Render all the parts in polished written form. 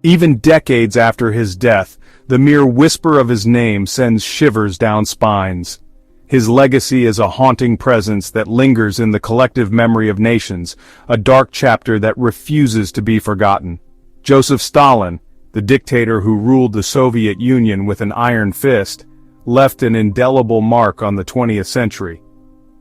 Even decades after his death, the mere whisper of his name sends shivers down spines. His legacy is a haunting presence that lingers in the collective memory of nations, a dark chapter that refuses to be forgotten. Joseph Stalin, the dictator who ruled the Soviet Union with an iron fist, left an indelible mark on the 20th century.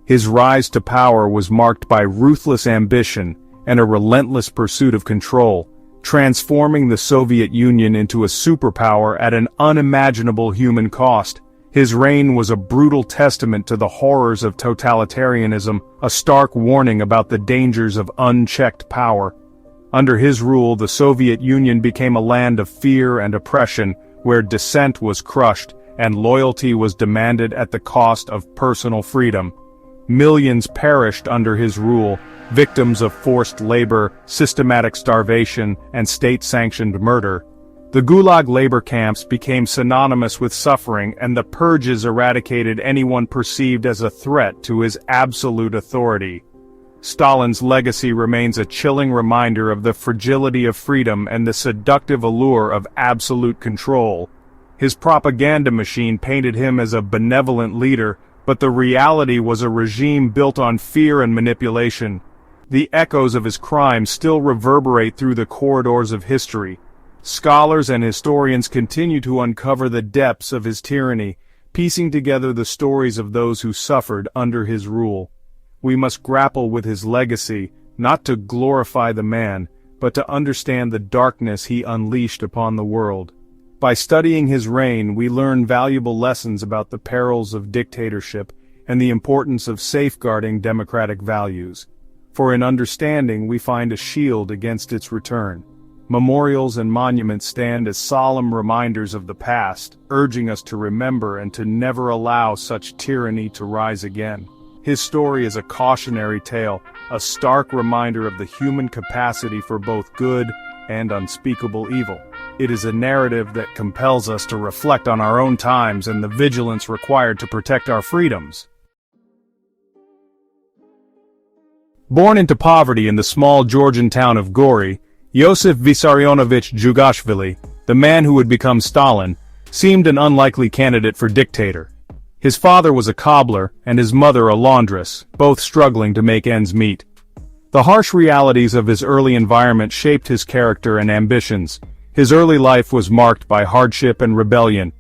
His rise to power was marked by ruthless ambition and a relentless pursuit of control, transforming the Soviet Union into a superpower at an unimaginable human cost. His reign was a brutal testament to the horrors of totalitarianism, a stark warning about the dangers of unchecked power. Under his rule, the Soviet Union became a land of fear and oppression, where dissent was crushed and loyalty was demanded at the cost of personal freedom. Millions perished under his rule, victims of forced labor, systematic starvation, and state-sanctioned murder. The Gulag labor camps became synonymous with suffering, and the purges eradicated anyone perceived as a threat to his absolute authority. Stalin's legacy remains a chilling reminder of the fragility of freedom and the seductive allure of absolute control. His propaganda machine painted him as a benevolent leader, but the reality was a regime built on fear and manipulation. The echoes of his crimes still reverberate through the corridors of history. Scholars and historians continue to uncover the depths of his tyranny, piecing together the stories of those who suffered under his rule. We must grapple with his legacy, not to glorify the man, but to understand the darkness he unleashed upon the world. By studying his reign, we learn valuable lessons about the perils of dictatorship and the importance of safeguarding democratic values. For in understanding, we find a shield against its return. Memorials and monuments stand as solemn reminders of the past, urging us to remember and to never allow such tyranny to rise again. His story is a cautionary tale, a stark reminder of the human capacity for both good and unspeakable evil. It is a narrative that compels us to reflect on our own times and the vigilance required to protect our freedoms. Born into poverty in the small Georgian town of Gori, Joseph Vissarionovich Djougashvili, the man who would become Stalin, seemed an unlikely candidate for dictator. His father was a cobbler and his mother a laundress, both struggling to make ends meet. The harsh realities of his early environment shaped his character and ambitions. His early life was marked by hardship and rebellion.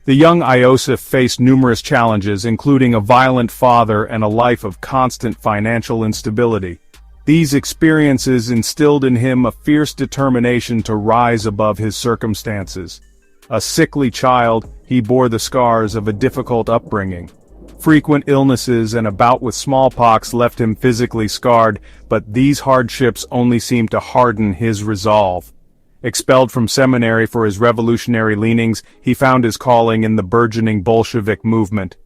The young Iosif faced numerous challenges, including a violent father and a life of constant financial instability. These experiences instilled in him a fierce determination to rise above his circumstances. A sickly child, he bore the scars of a difficult upbringing. Frequent illnesses and a bout with smallpox left him physically scarred, but these hardships only seemed to harden his resolve. Expelled from seminary for his revolutionary leanings, he found his calling in the burgeoning Bolshevik movement.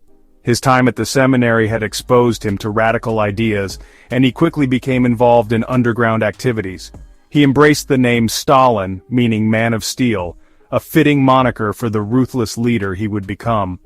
His time at the seminary had exposed him to radical ideas, and he quickly became involved in underground activities. He embraced the name Stalin, meaning man of steel, a fitting moniker for the ruthless leader he would become.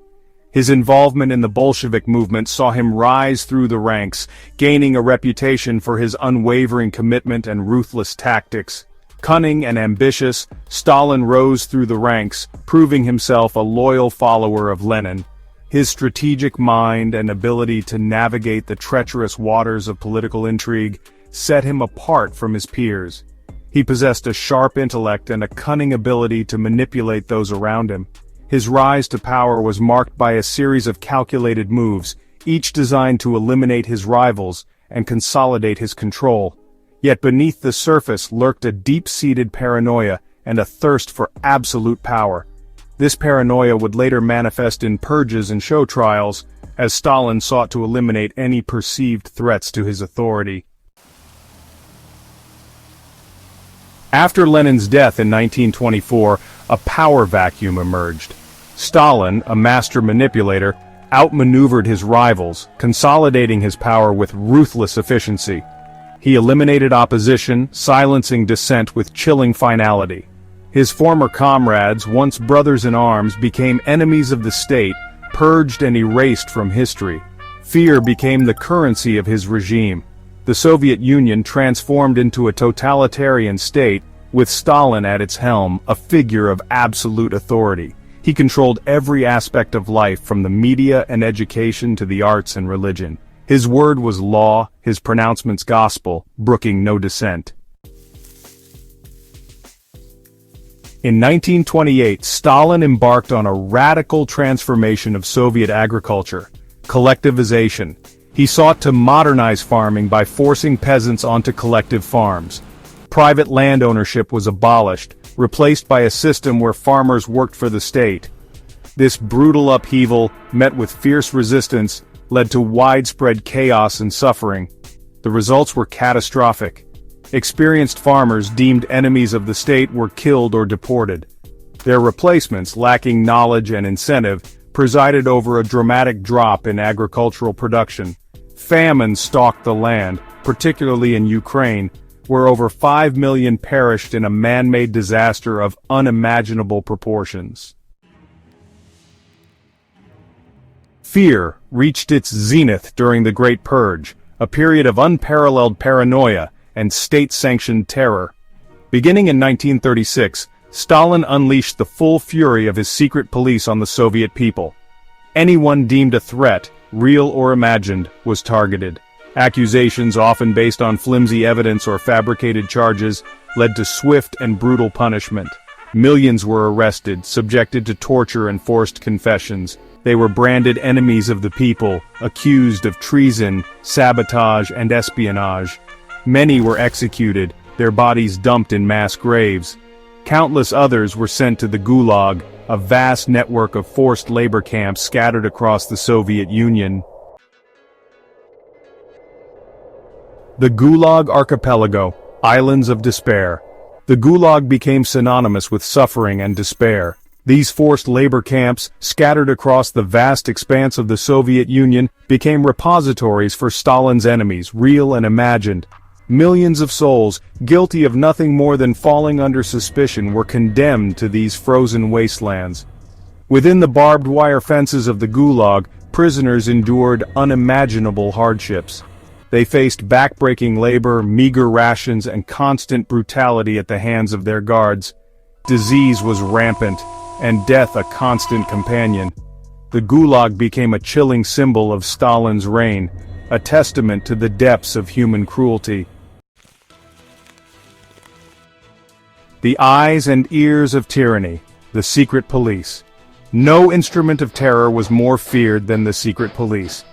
His involvement in the Bolshevik movement saw him rise through the ranks, gaining a reputation for his unwavering commitment and ruthless tactics. Cunning and ambitious, Stalin rose through the ranks, proving himself a loyal follower of Lenin. His strategic mind and ability to navigate the treacherous waters of political intrigue set him apart from his peers. He possessed a sharp intellect and a cunning ability to manipulate those around him. His rise to power was marked by a series of calculated moves, each designed to eliminate his rivals and consolidate his control. Yet beneath the surface lurked a deep-seated paranoia and a thirst for absolute power. This paranoia would later manifest in purges and show trials, as Stalin sought to eliminate any perceived threats to his authority. After Lenin's death in 1924, a power vacuum emerged. Stalin, a master manipulator, outmaneuvered his rivals, consolidating his power with ruthless efficiency. He eliminated opposition, silencing dissent with chilling finality. His former comrades, once brothers in arms, became enemies of the state, purged and erased from history. Fear became the currency of his regime. The Soviet Union transformed into a totalitarian state, with Stalin at its helm, a figure of absolute authority. He controlled every aspect of life, from the media and education to the arts and religion. His word was law, his pronouncements gospel, brooking no dissent. In 1928, Stalin embarked on a radical transformation of Soviet agriculture, collectivization. He sought to modernize farming by forcing peasants onto collective farms. Private land ownership was abolished, replaced by a system where farmers worked for the state. This brutal upheaval, met with fierce resistance, led to widespread chaos and suffering. The results were catastrophic. Experienced farmers deemed enemies of the state were killed or deported. Their replacements, lacking knowledge and incentive, presided over a dramatic drop in agricultural production. Famine stalked the land, particularly in Ukraine, where over 5 million perished in a man-made disaster of unimaginable proportions. Fear reached its zenith during the Great Purge, a period of unparalleled paranoia and state-sanctioned terror. Beginning in 1936, Stalin unleashed the full fury of his secret police on the Soviet people. Anyone deemed a threat, real or imagined, was targeted. Accusations, often based on flimsy evidence or fabricated charges, led to swift and brutal punishment. Millions were arrested, subjected to torture and forced confessions. They were branded enemies of the people, accused of treason, sabotage, and espionage. Many were executed, their bodies dumped in mass graves. Countless others were sent to the Gulag, a vast network of forced labor camps scattered across the Soviet Union. The Gulag Archipelago, Islands of Despair. The Gulag became synonymous with suffering and despair. These forced labor camps, scattered across the vast expanse of the Soviet Union, became repositories for Stalin's enemies, real and imagined. Millions of souls, guilty of nothing more than falling under suspicion, were condemned to these frozen wastelands. Within the barbed wire fences of the Gulag, prisoners endured unimaginable hardships. They faced backbreaking labor, meager rations, and constant brutality at the hands of their guards. Disease was rampant, and death a constant companion. The Gulag became a chilling symbol of Stalin's reign, a testament to the depths of human cruelty. The eyes and ears of tyranny, the secret police. No instrument of terror was more feared than the secret police.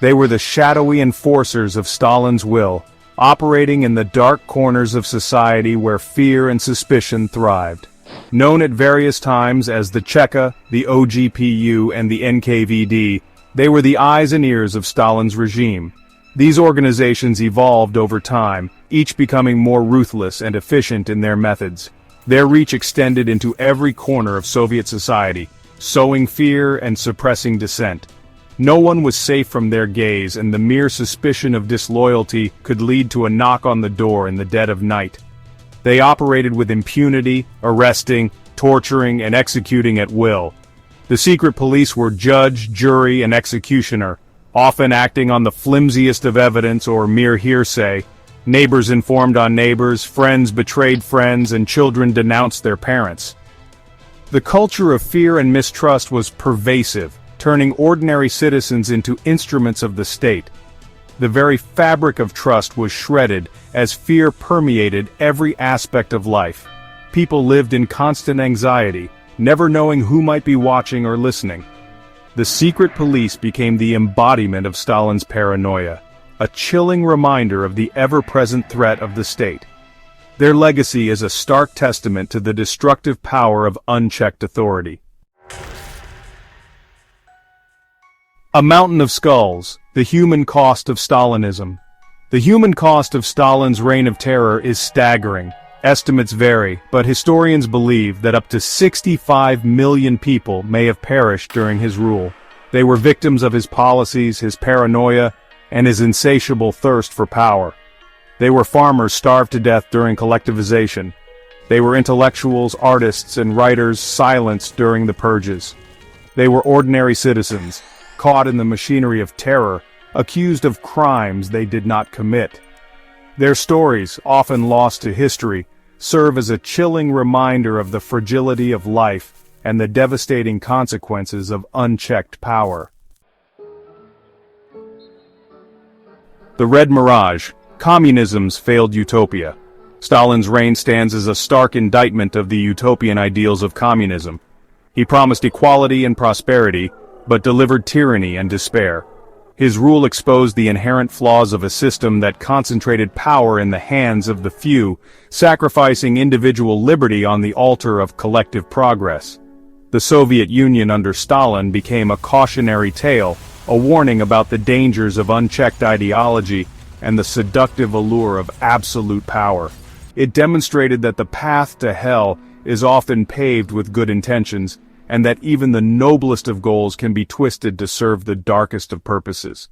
They were the shadowy enforcers of Stalin's will, operating in the dark corners of society where fear and suspicion thrived. Known at various times as the Cheka, the OGPU, and the NKVD, they were the eyes and ears of Stalin's regime. These organizations evolved over time, each becoming more ruthless and efficient in their methods. Their reach extended into every corner of Soviet society, sowing fear and suppressing dissent. No one was safe from their gaze, and the mere suspicion of disloyalty could lead to a knock on the door in the dead of night. They operated with impunity, arresting, torturing, and executing at will. The secret police were judge, jury, and executioner, often acting on the flimsiest of evidence or mere hearsay. Neighbors informed on neighbors, friends betrayed friends, and children denounced their parents. The culture of fear and mistrust was pervasive, turning ordinary citizens into instruments of the state. The very fabric of trust was shredded as fear permeated every aspect of life. People lived in constant anxiety, never knowing who might be watching or listening. The secret police became the embodiment of Stalin's paranoia, a chilling reminder of the ever-present threat of the state. Their legacy is a stark testament to the destructive power of unchecked authority. A mountain of skulls, the human cost of Stalinism. The human cost of Stalin's reign of terror is staggering. Estimates vary, but historians believe that up to 65 million people may have perished during his rule. They were victims of his policies, his paranoia, and his insatiable thirst for power. They were farmers starved to death during collectivization. They were intellectuals, artists, and writers silenced during the purges. They were ordinary citizens, caught in the machinery of terror, accused of crimes they did not commit. Their stories, often lost to history, serve as a chilling reminder of the fragility of life and the devastating consequences of unchecked power. The Red Mirage, Communism's failed utopia. Stalin's reign stands as a stark indictment of the utopian ideals of communism. He promised equality and prosperity, but delivered tyranny and despair. His rule exposed the inherent flaws of a system that concentrated power in the hands of the few, sacrificing individual liberty on the altar of collective progress. The Soviet Union under Stalin became a cautionary tale, a warning about the dangers of unchecked ideology and the seductive allure of absolute power. It demonstrated that the path to hell is often paved with good intentions, and that even the noblest of goals can be twisted to serve the darkest of purposes.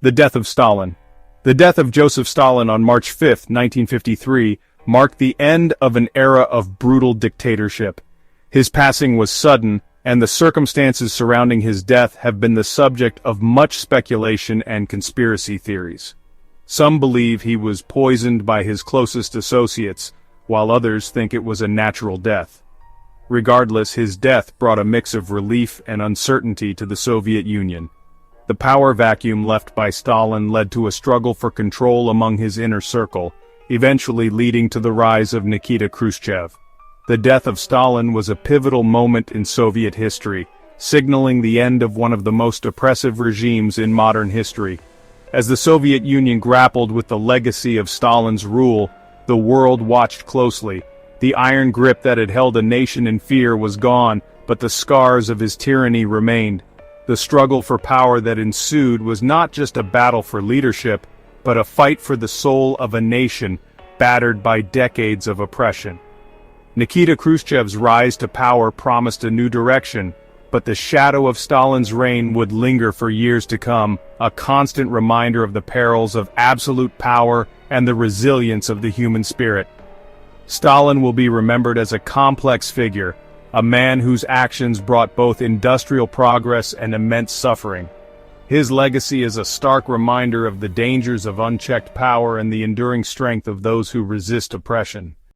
The Death of Stalin. The death of Joseph Stalin on March 5, 1953, marked the end of an era of brutal dictatorship. His passing was sudden, and the circumstances surrounding his death have been the subject of much speculation and conspiracy theories. Some believe he was poisoned by his closest associates, while others think it was a natural death. Regardless, his death brought a mix of relief and uncertainty to the Soviet Union. The power vacuum left by Stalin led to a struggle for control among his inner circle, eventually leading to the rise of Nikita Khrushchev. The death of Stalin was a pivotal moment in Soviet history, signaling the end of one of the most oppressive regimes in modern history. As the Soviet Union grappled with the legacy of Stalin's rule, the world watched closely. The iron grip that had held a nation in fear was gone, but the scars of his tyranny remained. The struggle for power that ensued was not just a battle for leadership, but a fight for the soul of a nation battered by decades of oppression. Nikita Khrushchev's rise to power promised a new direction, but the shadow of Stalin's reign would linger for years to come, a constant reminder of the perils of absolute power and the resilience of the human spirit. Stalin will be remembered as a complex figure, a man whose actions brought both industrial progress and immense suffering. His legacy is a stark reminder of the dangers of unchecked power and the enduring strength of those who resist oppression.